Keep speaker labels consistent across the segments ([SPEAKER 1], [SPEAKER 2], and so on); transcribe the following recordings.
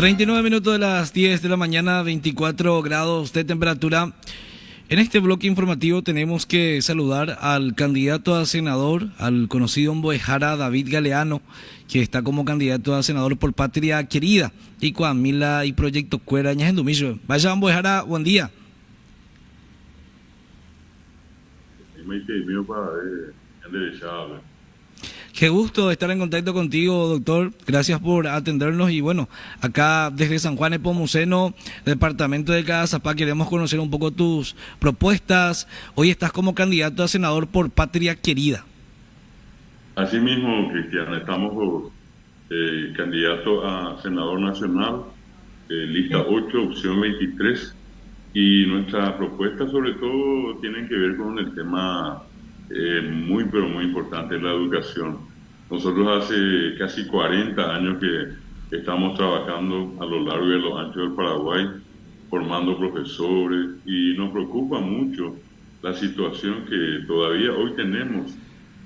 [SPEAKER 1] 39 minutos de las 10 de la mañana, 24 grados de temperatura. En este bloque informativo tenemos que saludar al candidato a senador, al conocido Mboejara David Galeano, que está como candidato a senador por Patria Querida, y Coamila y Proyecto Cuera Ñajendumiso. Vaya Mboejara, buen día. Qué gusto estar en contacto contigo, doctor. Gracias por atendernos. Y bueno, acá desde San Juan Nepomuceno, departamento de Cazapá, queremos conocer un poco tus propuestas. Hoy estás como candidato a senador por Patria Querida.
[SPEAKER 2] Así mismo, Cristian, estamos candidatos a senador nacional, lista 8, opción 23, y nuestras propuestas sobre todo tienen que ver con el tema pero muy importante, la educación. Nosotros hace casi 40 años que estamos trabajando a lo largo y a lo ancho del Paraguay, formando profesores, y nos preocupa mucho la situación que todavía hoy tenemos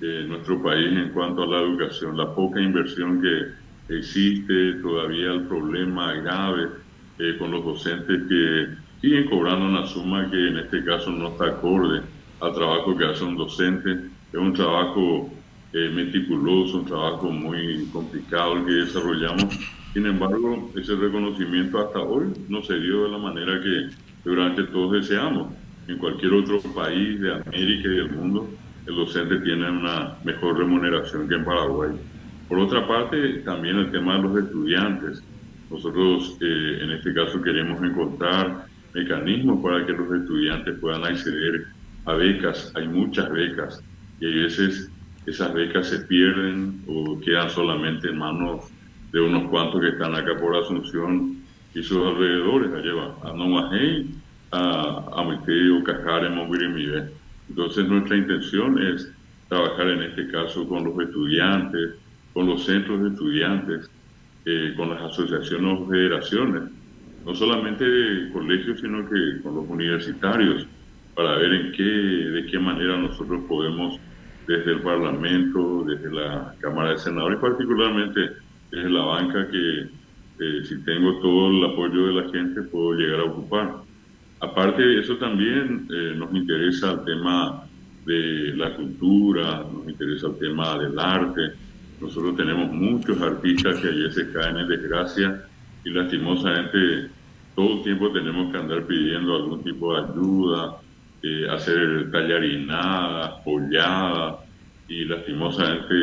[SPEAKER 2] en nuestro país en cuanto a la educación, la poca inversión que existe, todavía el problema grave con los docentes que siguen cobrando una suma que en este caso no está acorde al trabajo que hace un docente. Es un trabajo meticuloso, un trabajo muy complicado el que desarrollamos. Sin embargo, ese reconocimiento hasta hoy no se dio de la manera que durante todos deseamos. En cualquier otro país de América y del mundo, el docente tiene una mejor remuneración que en Paraguay. Por otra parte, también el tema de los estudiantes. Nosotros en este caso queremos encontrar mecanismos para que los estudiantes puedan acceder a becas. Hay muchas becas y hay veces esas becas se pierden o quedan solamente en manos de unos cuantos que están acá por Asunción y sus alrededores, allá a Nomajey, a Amiteo, Cajare, Moguirimibe. Entonces nuestra intención es trabajar en este caso con los estudiantes, con los centros de estudiantes, con las asociaciones o federaciones, no solamente de colegios, sino que con los universitarios, para ver de qué manera nosotros podemos, desde el Parlamento, desde la Cámara de Senadores, particularmente desde la banca, que si tengo todo el apoyo de la gente, puedo llegar a ocupar. Aparte de eso, también nos interesa el tema de la cultura, nos interesa el tema del arte. Nosotros tenemos muchos artistas que a veces caen en desgracia y lastimosamente todo el tiempo tenemos que andar pidiendo algún tipo de ayuda, hacer tallarinadas, polladas, y lastimosamente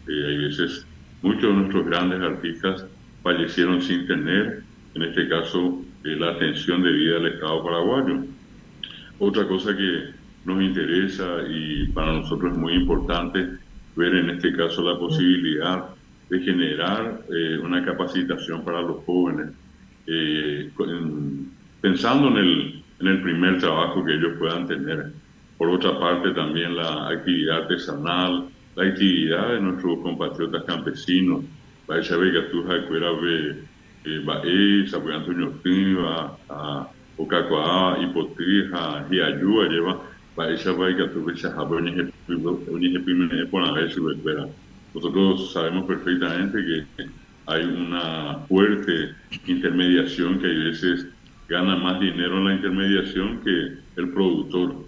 [SPEAKER 2] hay veces muchos de nuestros grandes artistas fallecieron sin tener, en este caso, la atención debida al Estado paraguayo. Otra cosa que nos interesa y para nosotros es muy importante ver en este caso la posibilidad de generar una capacitación para los jóvenes, pensando en el primer trabajo que ellos puedan tener. Por otra parte, también la actividad artesanal, la actividad de nuestros compatriotas campesinos, Baisha Vegatuja, Cuerabe, Bae, Sapuyanto Ñotiva, Ocacoa, Hipotrija, Hiayúa, lleva Baisha Vegatuja, Jabón, Unijepimene, Ponabé, Subespera. Nosotros sabemos perfectamente que hay una fuerte intermediación, que hay veces gana más dinero en la intermediación que el productor.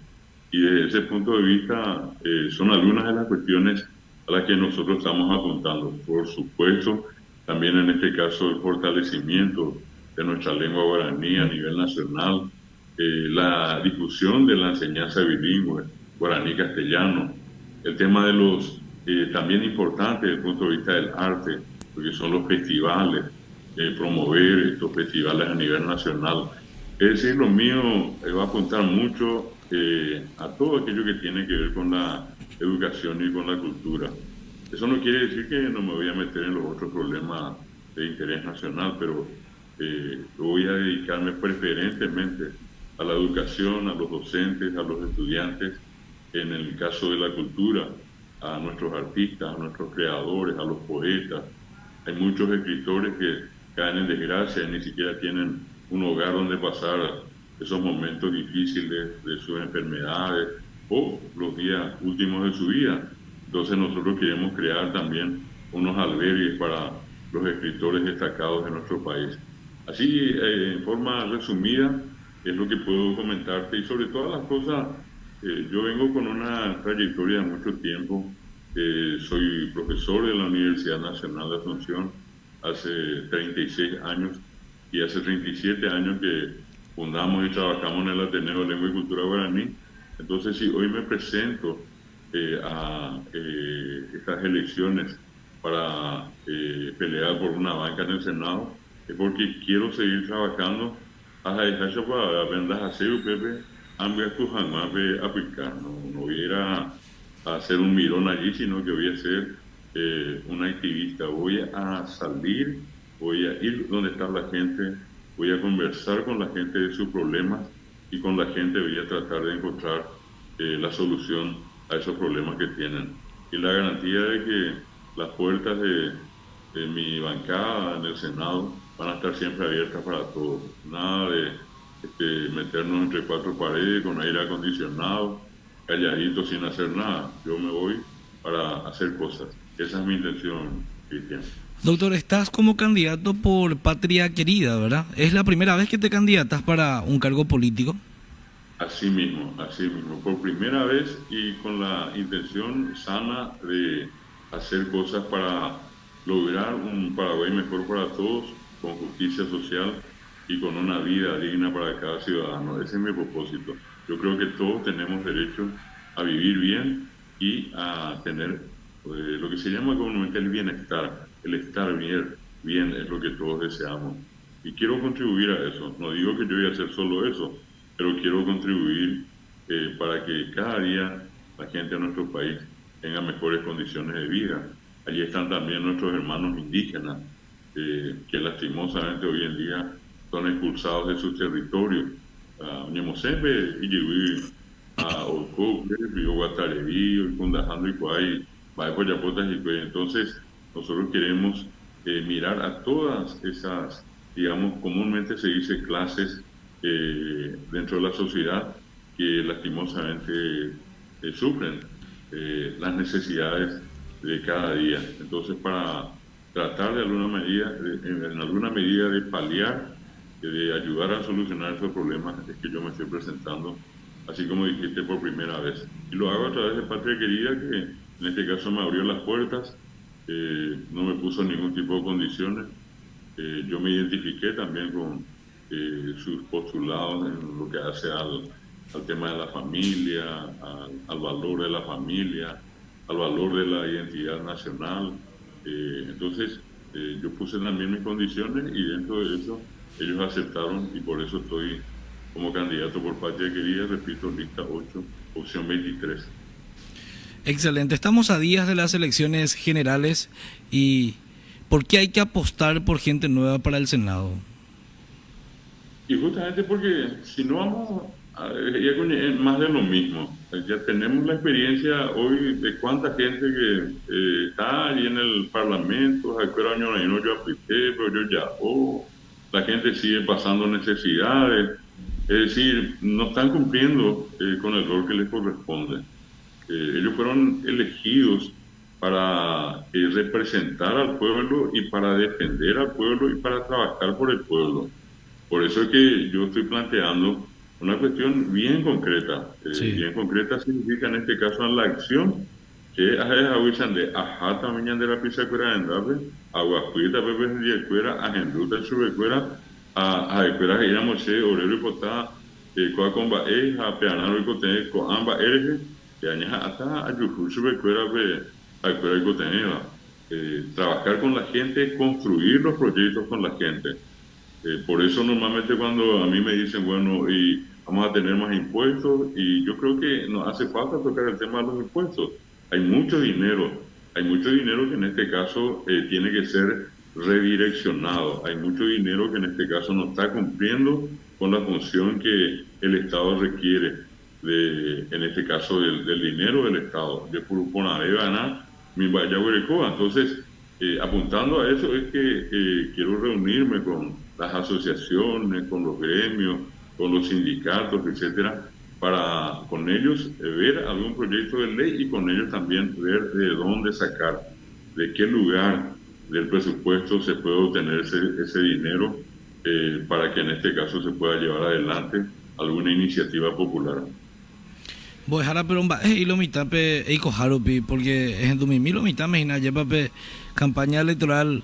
[SPEAKER 2] Y desde ese punto de vista son algunas de las cuestiones a las que nosotros estamos apuntando. Por supuesto, también en este caso el fortalecimiento de nuestra lengua guaraní a nivel nacional, la difusión de la enseñanza bilingüe, guaraní-castellano, el tema de los, también importante desde el punto de vista del arte, porque son los festivales, promover estos festivales a nivel nacional. Es decir, lo mío va a apuntar mucho a todo aquello que tiene que ver con la educación y con la cultura. Eso no quiere decir que no me voy a meter en los otros problemas de interés nacional, pero voy a dedicarme preferentemente a la educación, a los docentes, a los estudiantes, en el caso de la cultura, a nuestros artistas, a nuestros creadores, a los poetas. Hay muchos escritores que caen en desgracia y ni siquiera tienen un hogar donde pasar esos momentos difíciles de sus enfermedades o los días últimos de su vida. Entonces nosotros queremos crear también unos albergues para los escritores destacados de nuestro país. Así, en forma resumida, es lo que puedo comentarte. Y sobre todas las cosas, yo vengo con una trayectoria de mucho tiempo. Soy profesor de la Universidad Nacional de Asunción hace 36 años y hace 37 años que fundamos y trabajamos en el Ateneo de Lengua y Cultura Guaraní. Entonces, si hoy me presento a estas elecciones para pelear por una banca en el Senado, es porque quiero seguir trabajando hasta dejarse para vendas a hacer Pepe, hambre a tu jamás aplicar. No voy a ir a hacer un mirón allí, sino que voy a ser un activista. Voy a salir, voy a ir donde está la gente, voy a conversar con la gente de sus problemas y con la gente voy a tratar de encontrar la solución a esos problemas que tienen. Y la garantía de que las puertas de mi bancada en el Senado van a estar siempre abiertas para todos. Nada de meternos entre cuatro paredes con aire acondicionado, calladitos sin hacer nada. Yo me voy para hacer cosas. Esa es mi intención, Cristian.
[SPEAKER 1] Doctor, estás como candidato por Patria Querida, ¿verdad? ¿Es la primera vez que te candidatas para un cargo político?
[SPEAKER 2] Así mismo, por primera vez y con la intención sana de hacer cosas para lograr un Paraguay mejor para todos, con justicia social y con una vida digna para cada ciudadano. Ese es mi propósito. Yo creo que todos tenemos derecho a vivir bien y a tener lo que se llama comúnmente el bienestar. El estar bien es lo que todos deseamos. Y quiero contribuir a eso. No digo que yo voy a hacer solo eso, pero quiero contribuir para que cada día la gente de nuestro país tenga mejores condiciones de vida. Allí están también nuestros hermanos indígenas, que lastimosamente hoy en día son expulsados de sus territorios. Ñemosembe, Iyiwi, Ocoque, Río Guatareví, Cundajando y Cuay, Baepoyapotas y Cuay. Entonces, nosotros queremos mirar a todas esas, digamos, comúnmente se dice clases dentro de la sociedad que lastimosamente sufren las necesidades de cada día. Entonces, para tratar de alguna medida, en alguna medida de paliar, de ayudar a solucionar esos problemas, es que yo me estoy presentando, así como dijiste, por primera vez. Y lo hago a través de Patria Querida, que en este caso me abrió las puertas, no me puso ningún tipo de condiciones. Yo me identifiqué también con sus postulados en lo que hace al tema de la familia, al valor de la familia, al valor de la identidad nacional. Entonces, yo puse también mis condiciones y dentro de eso ellos aceptaron y por eso estoy como candidato por Patria Querida, repito, lista 8, opción 23.
[SPEAKER 1] Excelente. Estamos a días de las elecciones generales y ¿por qué hay que apostar por gente nueva para el Senado?
[SPEAKER 2] Y justamente porque si no vamos ya con más de lo mismo. Ya tenemos la experiencia hoy de cuánta gente que está ahí en el Parlamento, año no yo apliqué, pero yo ya, la gente sigue pasando necesidades, es decir, no están cumpliendo con el rol que les corresponde. Ellos fueron elegidos para representar al pueblo y para defender al pueblo y para trabajar por el pueblo. Por eso es que yo estoy planteando una cuestión bien concreta.
[SPEAKER 1] Sí.
[SPEAKER 2] Bien concreta significa en este caso la acción que es avisan de ajá también de la pizza cuera en darle aguacuita pepe de cuera agenduta chubecuera a cuera ir a moche obrero y potá coa comba a peanaro y cote co amba ereje que añaja hasta a yufu chubecuera a cuera y coteneva. Trabajar con la gente, construir los proyectos con la gente. Por eso normalmente cuando a mí me dicen, bueno, y vamos a tener más impuestos, y yo creo que nos hace falta tocar el tema de los impuestos. Hay mucho dinero que en este caso tiene que ser redireccionado. Hay mucho dinero que en este caso no está cumpliendo con la función que el Estado requiere, en este caso del dinero del Estado. De Puruponarevana, Mimbayahuerecoa. Entonces, apuntando a eso es que quiero reunirme con las asociaciones, con los gremios, con los sindicatos, etcétera, para con ellos ver algún proyecto de ley y con ellos también ver de dónde sacar, de qué lugar del presupuesto se puede obtener ese dinero para que en este caso se pueda llevar adelante alguna iniciativa popular.
[SPEAKER 1] Bojara pero y lo mitad pe eiko harupi porque es en 2000 lo mitad me ina lleva pe campaña electoral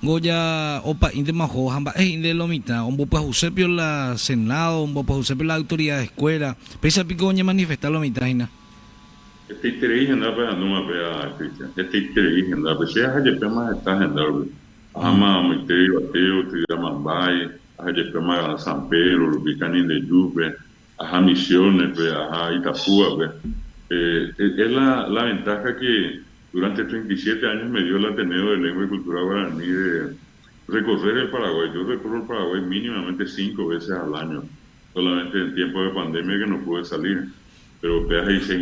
[SPEAKER 1] Goya opa inde majo hamba inde lo mitad un bopa Eusebio la senado un bopa Eusebio la autoridad de escuela pesa picoña manifestar lo mitad ina
[SPEAKER 2] Este interés en la pena no me pega Cristian. Este interés en la pena si hay pemas está en la ama Miteo Ateo te llaman Bay hay pemas San Pedro lo que canin de Yupe a Misiones a Itapúa es la ventaja que durante 37 años me dio el Ateneo de Lengua y Cultura Guaraní de recorrer el Paraguay. Yo recorro el Paraguay mínimamente 5 veces al año, solamente en tiempo de pandemia que no pude salir. Pero veas ahí se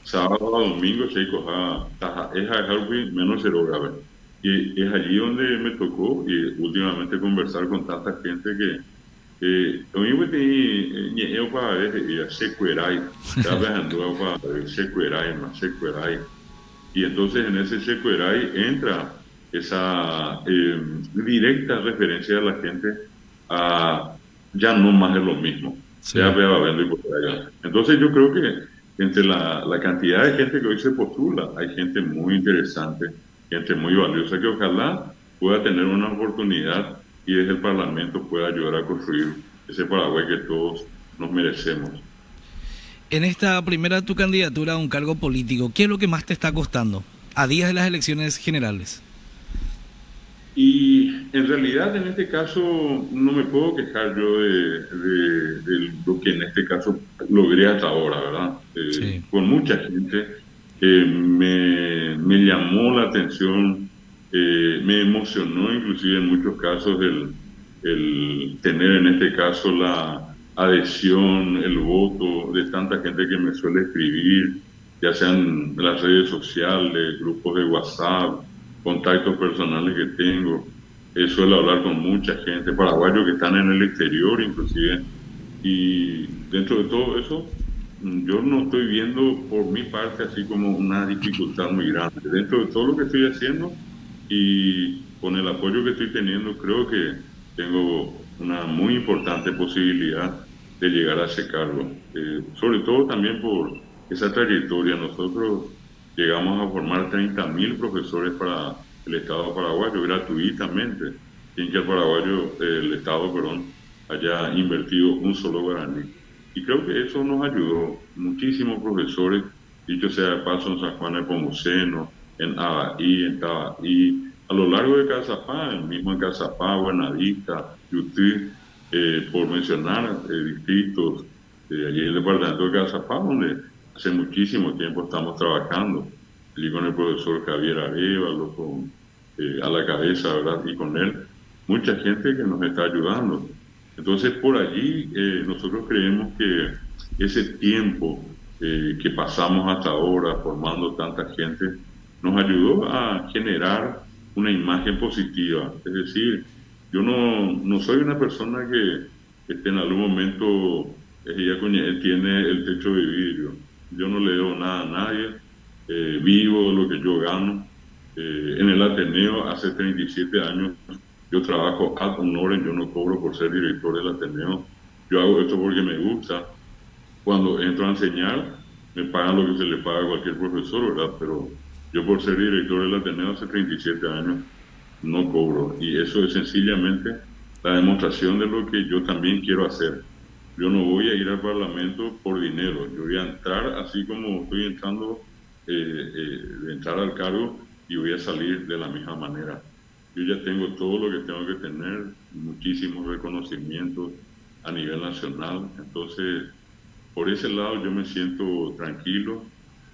[SPEAKER 2] sábado a domingo se coja es a menos 0 grados. Y es allí donde me tocó y últimamente conversar con tanta gente que lo mismo que eu para ver secuerai, secuerai. Y entonces en ese secuerai entra esa directa referencia de la gente a ya no más es lo mismo. Sí. Ya va verlo y por allá. Entonces yo creo que entre la cantidad de gente que hoy se postula, hay gente muy interesante, gente muy valiosa que ojalá pueda tener una oportunidad y desde el Parlamento pueda ayudar a construir ese Paraguay que todos nos merecemos.
[SPEAKER 1] En esta primera tu candidatura a un cargo político, ¿qué es lo que más te está costando a días de las elecciones generales?
[SPEAKER 2] Y en realidad en este caso no me puedo quejar yo de lo que en este caso logré hasta ahora, ¿verdad? Sí. Con mucha gente me llamó la atención, me emocionó inclusive en muchos casos el tener en este caso la adhesión, el voto de tanta gente que me suele escribir, ya sean en las redes sociales, grupos de WhatsApp, contactos personales que tengo. Suelo hablar con mucha gente, paraguayos que están en el exterior inclusive, y dentro de todo eso yo no estoy viendo por mi parte así como una dificultad muy grande. Dentro de todo lo que estoy haciendo y con el apoyo que estoy teniendo, creo que tengo una muy importante posibilidad de llegar a ese cargo. Sobre todo también por esa trayectoria. Nosotros llegamos a formar 30.000 profesores para el Estado paraguayo gratuitamente, sin que el Estado, haya invertido un solo guaraní. Y creo que eso nos ayudó. Muchísimos profesores, dicho sea de paso, en San Juan de Pomuceno, en Abaí, en Tabaí, a lo largo de Cazapá, mismo en Cazapá, Buenavista, Yutí, por mencionar distritos, allí en el departamento de Cazapá, donde hace muchísimo tiempo estamos trabajando, allí con el profesor Javier Arevalo, a la cabeza, ¿verdad? Y con él, mucha gente que nos está ayudando. Entonces, por allí nosotros creemos que ese tiempo que pasamos hasta ahora formando tanta gente nos ayudó a generar una imagen positiva. Es decir, yo no soy una persona que en algún momento tiene el techo de vidrio. Yo no le debo nada a nadie, vivo lo que yo gano. En el Ateneo hace 37 años yo trabajo ad honorem, yo no cobro por ser director del Ateneo. Yo hago esto porque me gusta. Cuando entro a enseñar, me pagan lo que se le paga a cualquier profesor, ¿verdad? Pero yo por ser director del Ateneo hace 37 años no cobro. Y eso es sencillamente la demostración de lo que yo también quiero hacer. Yo no voy a ir al Parlamento por dinero. Yo voy a entrar así como estoy entrando, entrar al cargo y voy a salir de la misma manera. Yo ya tengo todo lo que tengo que tener, muchísimos reconocimientos a nivel nacional. Entonces, por ese lado yo me siento tranquilo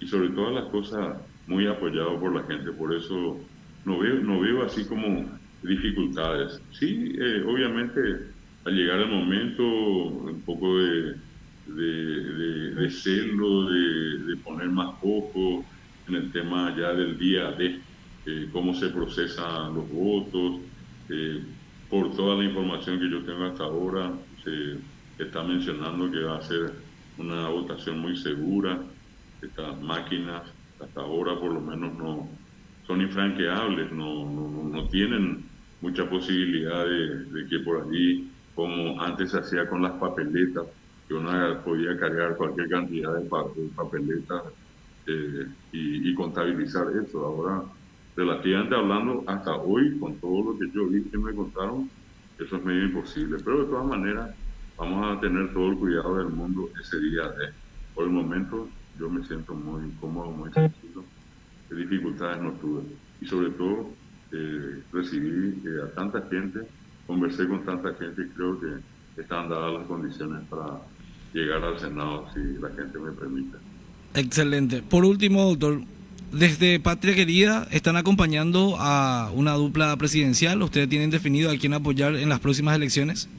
[SPEAKER 2] y sobre todas las cosas muy apoyado por la gente. Por eso no veo así como dificultades. Sí, obviamente al llegar el momento, un poco de celo, de poner más foco en el tema ya del día de cómo se procesan los votos, por toda la información que yo tengo hasta ahora, se está mencionando que va a ser una votación muy segura. Estas máquinas hasta ahora por lo menos no son infranqueables, no tienen mucha posibilidad de que por allí, como antes se hacía con las papeletas, que uno podía cargar cualquier cantidad de papeletas y contabilizar eso. Ahora, relativamente hablando, hasta hoy, con todo lo que yo vi que me contaron, eso es medio imposible. Pero de todas maneras, vamos a tener todo el cuidado del mundo ese día. Por el momento, yo me siento muy cómodo, muy tranquilo. De dificultades no tuve. Y sobre todo, recibí a tanta gente, conversé con tanta gente y creo que están dadas las condiciones para llegar al Senado si la gente me permite.
[SPEAKER 1] Excelente. Por último, doctor, desde Patria Querida están acompañando a una dupla presidencial. ¿Ustedes tienen definido a quién apoyar en las próximas elecciones?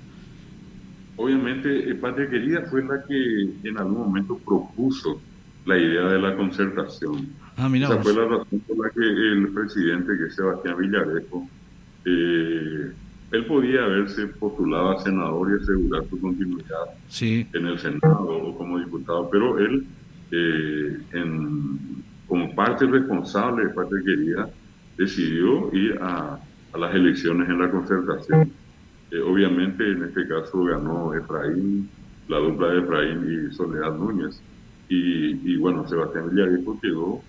[SPEAKER 2] Obviamente, Patria Querida fue la que en algún momento propuso la idea de la concertación.
[SPEAKER 1] Ah, mira
[SPEAKER 2] Esa fue
[SPEAKER 1] vos.
[SPEAKER 2] la razón por la que el presidente, que es Sebastián Villarejo, él podía haberse postulado a senador y asegurar su continuidad
[SPEAKER 1] Sí,
[SPEAKER 2] en el Senado o como diputado, pero él, como parte responsable de Patria Querida, decidió ir a las elecciones en la concertación. Obviamente, en este caso ganó Efraín, la dupla de Efraín y Soledad Núñez. Y bueno, Sebastián Villarejo quedó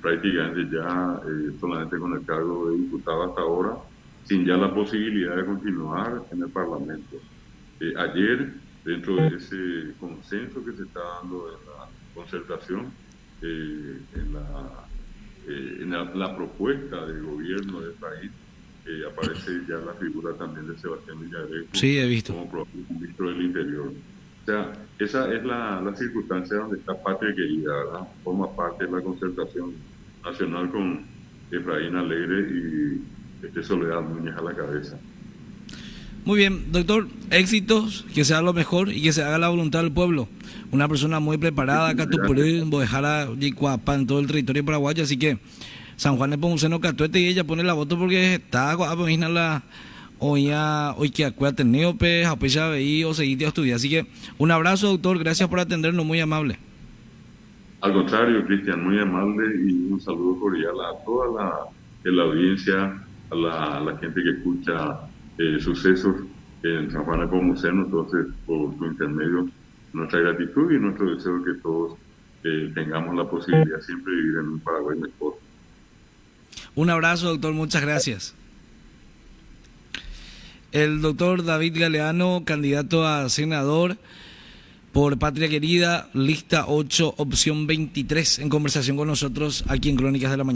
[SPEAKER 2] prácticamente ya solamente con el cargo de diputado hasta ahora, sin ya la posibilidad de continuar en el Parlamento. Ayer, dentro de ese consenso que se está dando en la concertación, la propuesta del gobierno del país, aparece ya la figura también de Sebastián Villarejo
[SPEAKER 1] sí, he visto.
[SPEAKER 2] como propio ministro del Interior. O sea, esa es la circunstancia donde está Patria Querida, ¿verdad? Forma parte de la concertación nacional con Efraín Alegre y Soledad Núñez a la cabeza.
[SPEAKER 1] Muy bien, doctor, éxitos, que sea lo mejor y que se haga la voluntad del pueblo. Una persona muy preparada, Catupurú, Bojara, Yicuapa, en todo el territorio paraguayo, así que San Juan de Pomuceno, Catuete, y ella pone la voto porque está a la hoy que acuérdate neope, apecha veí o seguiste a estudiar. Así que un abrazo, doctor, gracias por atendernos, muy amable.
[SPEAKER 2] Al contrario, Cristian, muy amable y un saludo cordial a toda la audiencia, a la gente que escucha sucesos en San Juan de Pomuceno. Entonces, por su intermedio, nuestra gratitud y nuestro deseo que todos tengamos la posibilidad siempre de vivir en un Paraguay mejor.
[SPEAKER 1] Un abrazo, doctor, muchas gracias. El doctor David Galeano, candidato a senador por Patria Querida, lista 8, opción 23, en conversación con nosotros aquí en Crónicas de la Mañana.